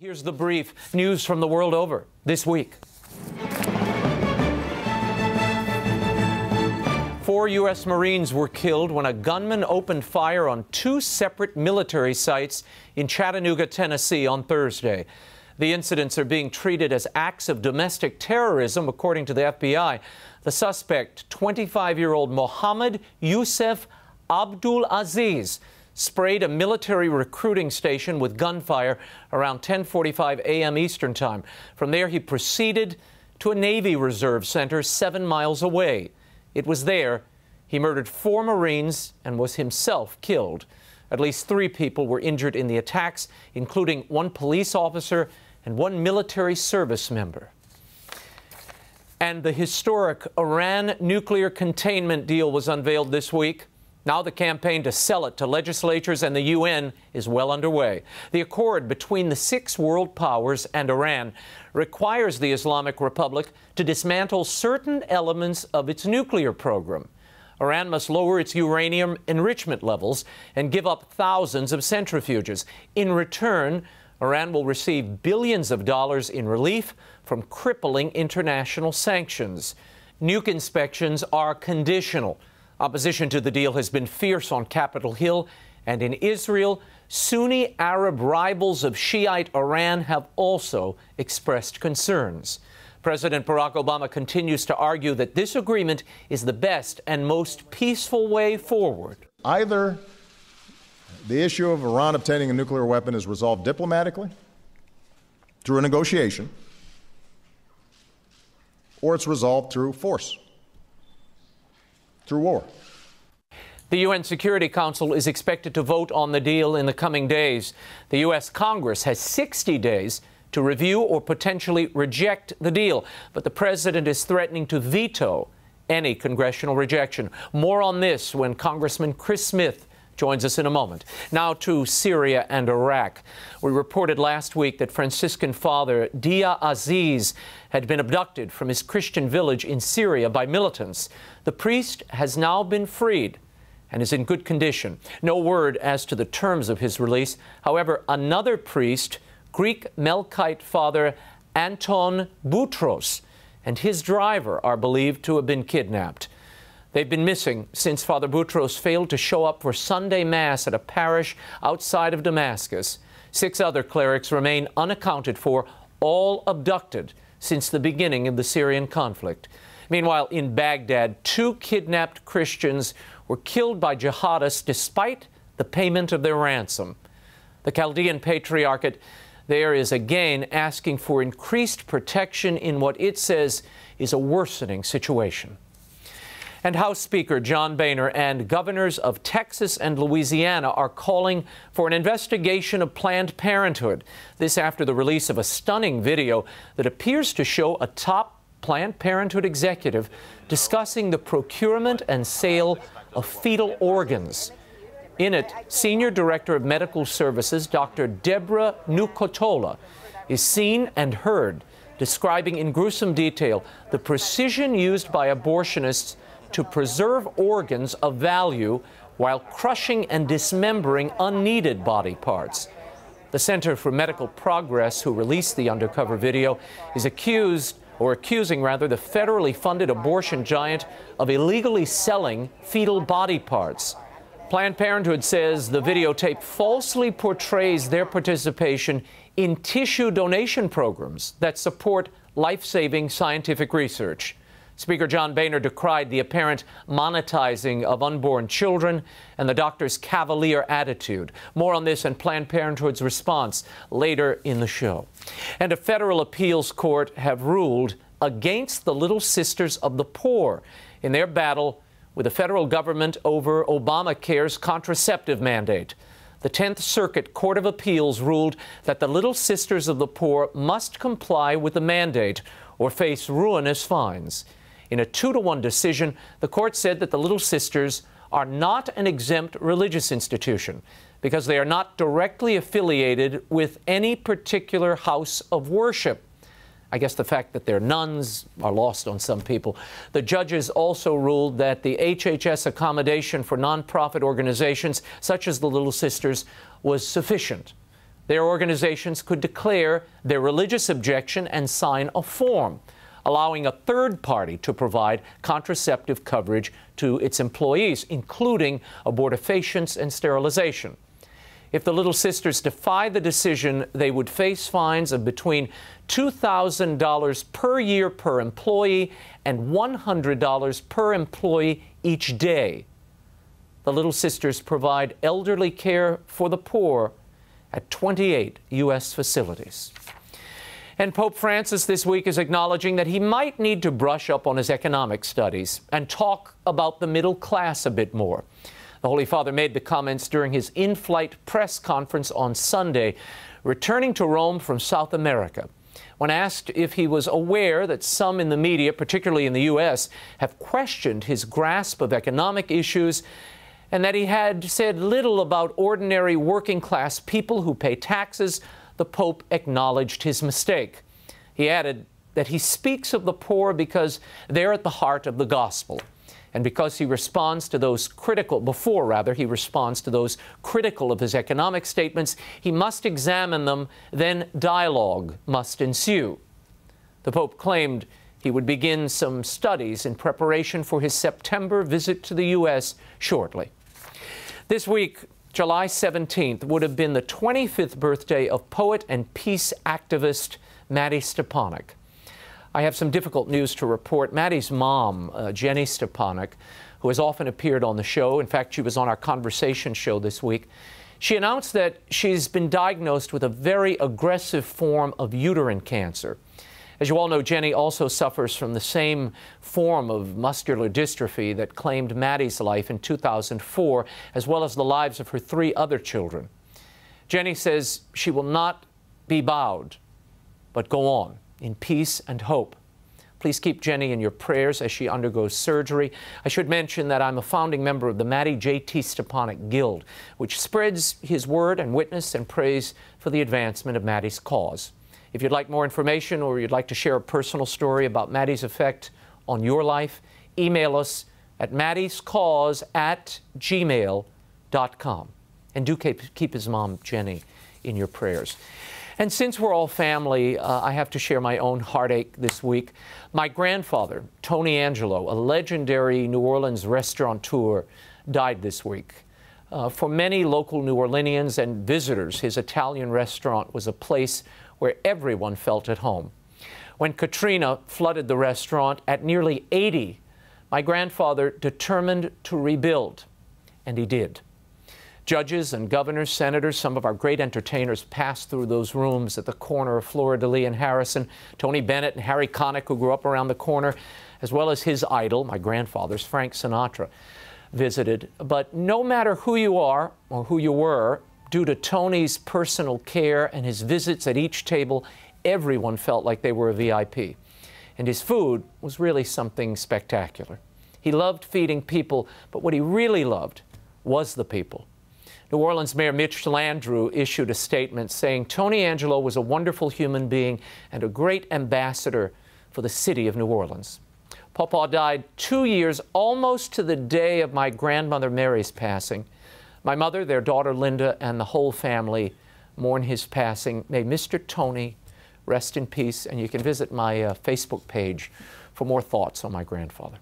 Here's the brief news from the world over this week. 4 U.S. Marines were killed when a gunman opened fire on 2 separate military sites in Chattanooga, Tennessee on Thursday. The incidents are being treated as acts of domestic terrorism, according to the FBI. The suspect, 25-year-old Mohammed Youssef Abdul Aziz, sprayed a military recruiting station with gunfire around 10:45 a.m. Eastern Time. From there, he proceeded to a Navy Reserve center 7 miles away. It was there he murdered 4 Marines and was himself killed. At least 3 people were injured in the attacks, including 1 police officer and 1 military service member. And the historic Iran nuclear containment deal was unveiled this week. Now the campaign to sell it to legislatures and the UN is well underway. The accord between the 6 world powers and Iran requires the Islamic Republic to dismantle certain elements of its nuclear program. Iran must lower its uranium enrichment levels and give up thousands of centrifuges. In return, Iran will receive billions of dollars in relief from crippling international sanctions. Nuke inspections are conditional. Opposition to the deal has been fierce on Capitol Hill, and in Israel, Sunni Arab rivals of Shiite Iran have also expressed concerns. President Barack Obama continues to argue that this agreement is the best and most peaceful way forward. Either the issue of Iran obtaining a nuclear weapon is resolved diplomatically, through a negotiation, or it's resolved through force. Through war. The UN Security Council is expected to vote on the deal in the coming days. The U.S. Congress has 60 days to review or potentially reject the deal, but the president is threatening to veto any congressional rejection. More on this when Congressman Chris Smith joins us in a moment. Now to Syria and Iraq. We reported last week that Franciscan father Dia Aziz had been abducted from his Christian village in Syria by militants. The priest has now been freed and is in good condition. No word as to the terms of his release. However, another priest, Greek Melkite father Anton Boutros, and his driver are believed to have been kidnapped. They've been missing since Father Boutros failed to show up for Sunday Mass at a parish outside of Damascus. 6 other clerics remain unaccounted for, all abducted since the beginning of the Syrian conflict. Meanwhile, in Baghdad, 2 kidnapped Christians were killed by jihadists despite the payment of their ransom. The Chaldean Patriarchate there is again asking for increased protection in what it says is a worsening situation. And House Speaker John Boehner and governors of Texas and Louisiana are calling for an investigation of Planned Parenthood. This after the release of a stunning video that appears to show a top Planned Parenthood executive discussing the procurement and sale of fetal organs. In it, Senior Director of Medical Services, Dr. Deborah Nukotola, is seen and heard describing in gruesome detail the precision used by abortionists to preserve organs of value while crushing and dismembering unneeded body parts. The Center for Medical Progress, who released the undercover video, is accusing the federally funded abortion giant of illegally selling fetal body parts. Planned Parenthood says the videotape falsely portrays their participation in tissue donation programs that support life-saving scientific research. Speaker John Boehner decried the apparent monetizing of unborn children and the doctor's cavalier attitude. More on this and Planned Parenthood's response later in the show. And a federal appeals court have ruled against the Little Sisters of the Poor in their battle with the federal government over Obamacare's contraceptive mandate. The 10th Circuit Court of Appeals ruled that the Little Sisters of the Poor must comply with the mandate or face ruinous fines. In a 2-to-1 decision, the court said that the Little Sisters are not an exempt religious institution because they are not directly affiliated with any particular house of worship. I guess the fact that they're nuns are lost on some people. The judges also ruled that the HHS accommodation for nonprofit organizations such as the Little Sisters was sufficient. Their organizations could declare their religious objection and sign a form, allowing a third party to provide contraceptive coverage to its employees, including abortifacients and sterilization. If the Little Sisters defy the decision, they would face fines of between $2,000 per year per employee and $100 per employee each day. The Little Sisters provide elderly care for the poor at 28 U.S. facilities. And Pope Francis this week is acknowledging that he might need to brush up on his economic studies and talk about the middle class a bit more. The Holy Father made the comments during his in-flight press conference on Sunday, returning to Rome from South America. When asked if he was aware that some in the media, particularly in the U.S., have questioned his grasp of economic issues, and that he had said little about ordinary working-class people who pay taxes, the Pope acknowledged his mistake. He added that he speaks of the poor because they're at the heart of the gospel, and because he responds to those critical, he responds to those critical of his economic statements, he must examine them, then dialogue must ensue. The Pope claimed he would begin some studies in preparation for his September visit to the U.S. shortly. This week, July 17th, would have been the 25th birthday of poet and peace activist Maddie Stepanek. I have some difficult news to report. Maddie's mom, Jenny Stepanek, who has often appeared on the show, in fact, she was on our Conversation show this week, she announced that she's been diagnosed with a very aggressive form of uterine cancer. As you all know, Jenny also suffers from the same form of muscular dystrophy that claimed Maddie's life in 2004, as well as the lives of her 3 other children. Jenny says she will not be bowed, but go on in peace and hope. Please keep Jenny in your prayers as she undergoes surgery. I should mention that I'm a founding member of the Maddie J.T. Stepanek Guild, which spreads his word and witness and praise for the advancement of Maddie's cause. If you'd like more information or you'd like to share a personal story about Maddie's effect on your life, email us at maddiescause@gmail.com. And do keep his mom, Jenny, in your prayers. And since we're all family, I have to share my own heartache this week. My grandfather, Tony Angelo, a legendary New Orleans restaurateur, died this week. For many local New Orleanians and visitors, his Italian restaurant was a place where everyone felt at home. When Katrina flooded the restaurant at nearly 80, my grandfather determined to rebuild, and he did. Judges and governors, senators, some of our great entertainers passed through those rooms at the corner of Fleur-de-Lis and Harrison. Tony Bennett and Harry Connick, who grew up around the corner, as well as his idol, my grandfather's, Frank Sinatra, visited. But no matter who you are or who you were, due to Tony's personal care and his visits at each table, everyone felt like they were a VIP. And his food was really something spectacular. He loved feeding people, but what he really loved was the people. New Orleans Mayor Mitch Landrieu issued a statement saying Tony Angelo was a wonderful human being and a great ambassador for the city of New Orleans. Papa died 2 years, almost to the day of my grandmother Mary's passing. My mother, their daughter Linda, and the whole family mourn his passing. May Mr. Tony rest in peace, and you can visit my Facebook page for more thoughts on my grandfather.